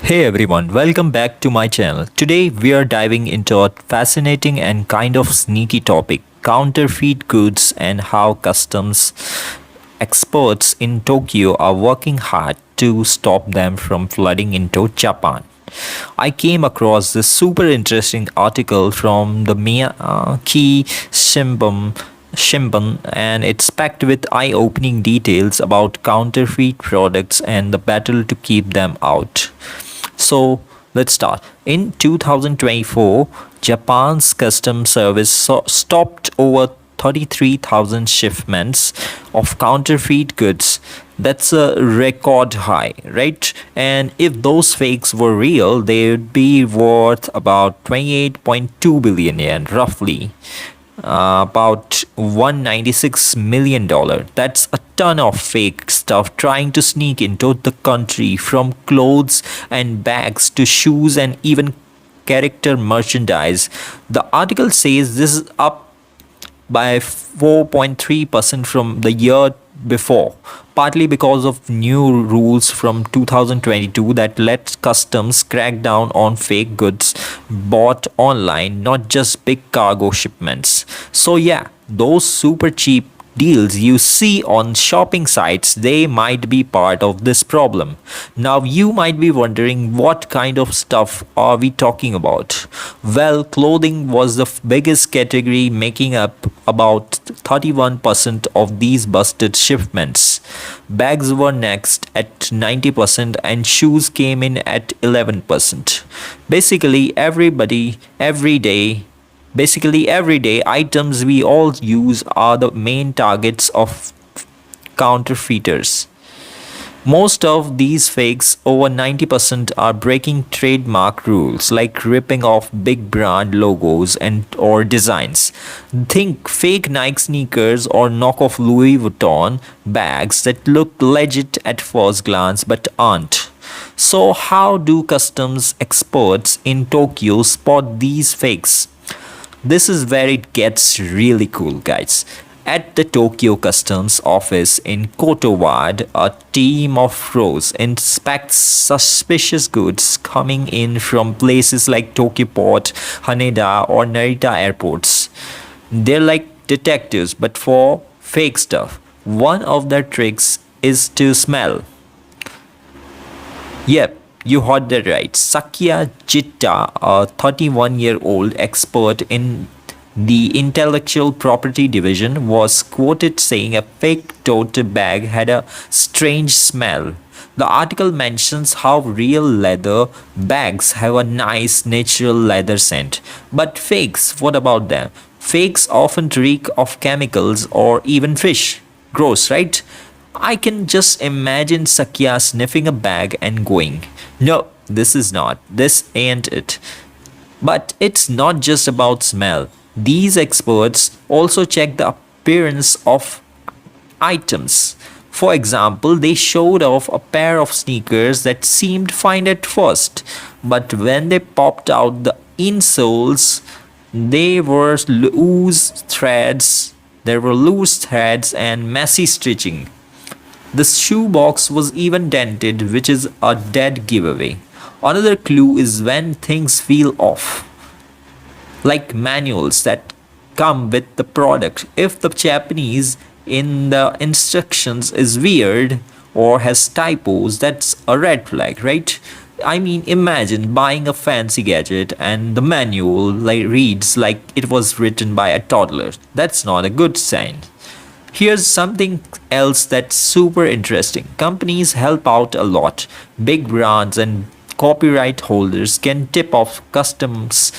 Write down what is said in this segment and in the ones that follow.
Hey everyone, welcome back to my channel. Today we are diving into a fascinating and kind of sneaky topic counterfeit goods and how customs experts in Tokyo are working hard to stop them from flooding into Japan. I came across this super interesting article from the Miyaki Shimbun, and it's packed with eye opening details about counterfeit products and the battle to keep them out. So let's start. In 2024, Japan's customs service stopped over 33,000 shipments of counterfeit goods. That's a record high, right? And if those fakes were real, they would be worth about 28.2 billion yen, roughly about $196 million. That's a ton of fake stuff trying to sneak into the country, from clothes and bags to shoes and even character merchandise. The article says this is up by 4.3% from the year before, partly because of new rules from 2022 that let customs crack down on fake goods bought online, not just big cargo shipments. So yeah, those super cheap deals you see on shopping sites, they might be part of this problem. Now you might be wondering, what kind of stuff are we talking about? Well, clothing was the biggest category, making up about 31% of these busted shipments. Bags were next at 90% and shoes came in at 11%. Basically everyday items we all use are the main targets of counterfeiters. Most of these fakes, over 90%, are breaking trademark rules like ripping off big brand logos and or designs. Think fake Nike sneakers or knockoff Louis Vuitton bags that look legit at first glance but aren't. So how do customs experts in Tokyo spot these fakes? This is where it gets really cool, guys. At the Tokyo Customs Office in Kotowad, a team of pros inspects suspicious goods coming in from places like Tokyo Port, Haneda, or Narita airports. They're like detectives, but for fake stuff. One of their tricks is to smell. Yep, you heard that right. Sakya Jitta, a 31-year-old expert in the intellectual property division, was quoted saying a fake tote bag had a strange smell. The article mentions how real leather bags have a nice natural leather scent. But fakes, what about them? Fakes often reek of chemicals or even fish. Gross, right? I can just imagine Sakya sniffing a bag and going, "No, this ain't it." But it's not just about smell. These experts also check the appearance of items. For example, they showed off a pair of sneakers that seemed fine at first, but when they popped out the insoles, they were loose threads. There were loose threads and messy stitching. The shoebox was even dented, which is a dead giveaway. Another clue is when things feel off, like manuals that come with the product. If the Japanese in the instructions is weird or has typos, that's a red flag, right? I mean, imagine buying a fancy gadget and the manual reads like it was written by a toddler. That's not a good sign. Here's something else that's super interesting. Companies help out a lot. Big brands and copyright holders can tip off customs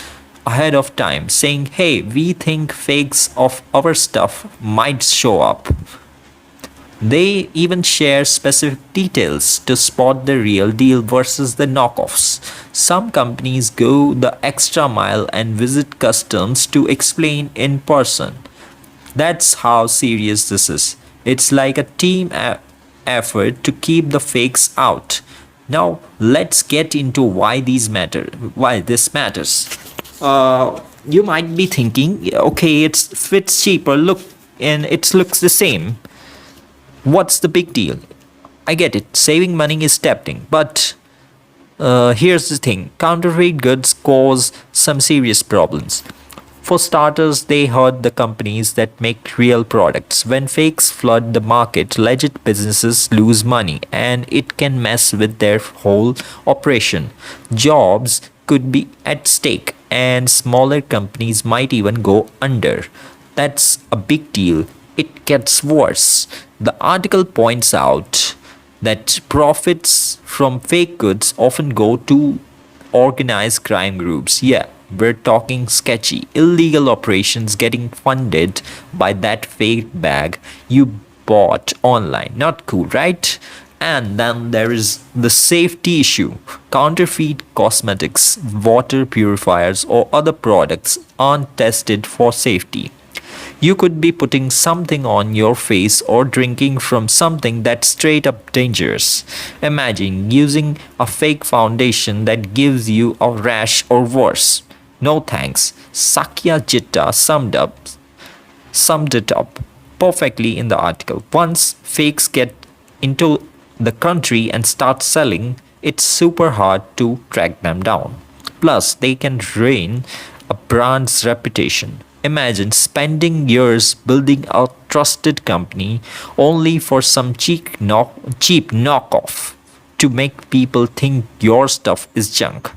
ahead of time, saying, "Hey, we think fakes of our stuff might show up." They even share specific details to spot the real deal versus the knockoffs. Some companies go the extra mile and visit customs to explain in person. That's how serious this is. It's like a team effort to keep the fakes out. Now let's get into why this matters. You might be thinking, okay, it fits cheaper, look, and it looks the same. What's the big deal? I get it, saving money is tempting, but Here's the thing, counterfeit goods cause some serious problems. For starters, they hurt the companies that make real products. When fakes flood the market, legit businesses lose money and it can mess with their whole operation. Jobs could be at stake and smaller companies might even go under. That's a big deal. It gets worse. The article points out that profits from fake goods often go to organized crime groups. Yeah, we're talking sketchy, illegal operations getting funded by that fake bag you bought online. Not cool, right? And then there is the safety issue. Counterfeit cosmetics, water purifiers, or other products aren't tested for safety. You could be putting something on your face or drinking from something that's straight up dangerous. Imagine using a fake foundation that gives you a rash or worse. No thanks. Sakya Jitta summed it up perfectly in the article. Once fakes get into the country and start selling, it's super hard to track them down. Plus, they can ruin a brand's reputation. Imagine spending years building a trusted company only for some cheap knockoff to make people think your stuff is junk.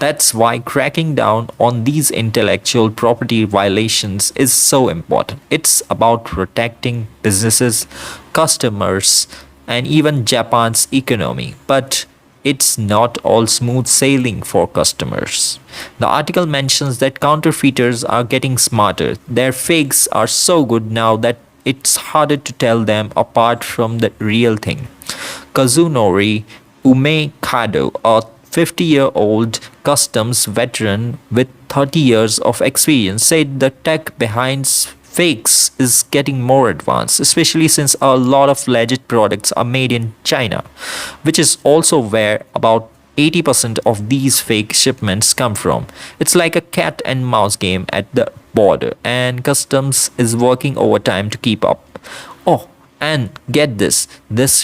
That's why cracking down on these intellectual property violations is so important. It's about protecting businesses, customers, and even Japan's economy. But it's not all smooth sailing for customers. The article mentions that counterfeiters are getting smarter. Their fakes are so good now that it's harder to tell them apart from the real thing. Kazunori Umekado, a 50-year-old customs veteran with 30 years of experience, said the tech behind fakes is getting more advanced, especially since a lot of legit products are made in China, which is also where about 80% of these fake shipments come from. It's like a cat and mouse game at the border, and customs is working overtime to keep up. Oh, and get this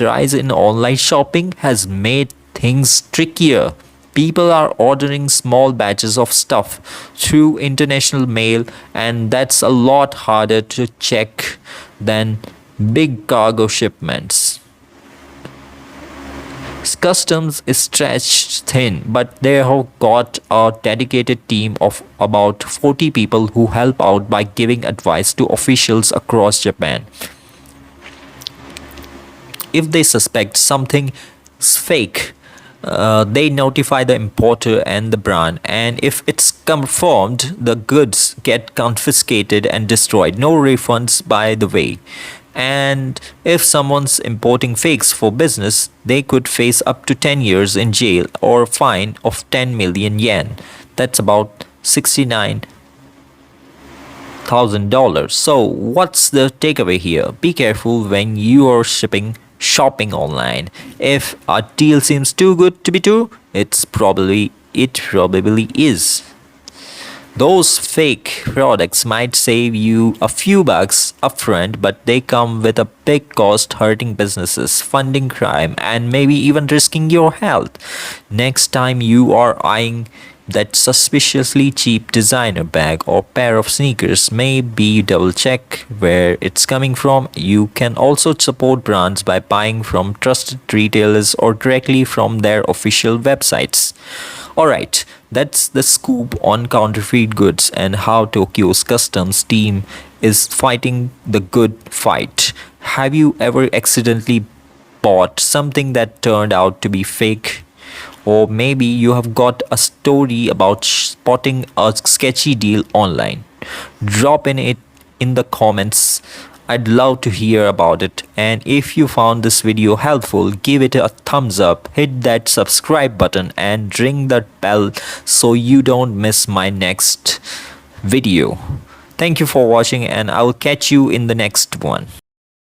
rise in online shopping has made things trickier. People are ordering small batches of stuff through international mail, and that's a lot harder to check than big cargo shipments. Customs is stretched thin, but they have got a dedicated team of about 40 people who help out by giving advice to officials across Japan. If they suspect something is fake, they notify the importer and the brand, and if it's confirmed, the goods get confiscated and destroyed. No refunds, by the way. And if someone's importing fakes for business, they could face up to 10 years in jail or a fine of 10 million yen. That's about $69,000. So, what's the takeaway here? Be careful when you are shopping online. If a deal seems too good to be true, it probably is. Those fake products might save you a few bucks upfront, but they come with a big cost, hurting businesses, funding crime, and maybe even risking your health. Next time you are eyeing that suspiciously cheap designer bag or pair of sneakers, maybe double check where it's coming from. You can also support brands by buying from trusted retailers or directly from their official websites. Alright, that's the scoop on counterfeit goods and how Tokyo's customs team is fighting the good fight. Have you ever accidentally bought something that turned out to be fake? Or maybe you have got a story about spotting a sketchy deal online. Drop it in the comments. I'd love to hear about it. And if you found this video helpful, give it a thumbs up, hit that subscribe button and ring that bell so you don't miss my next video. Thank you for watching, and I will catch you in the next one.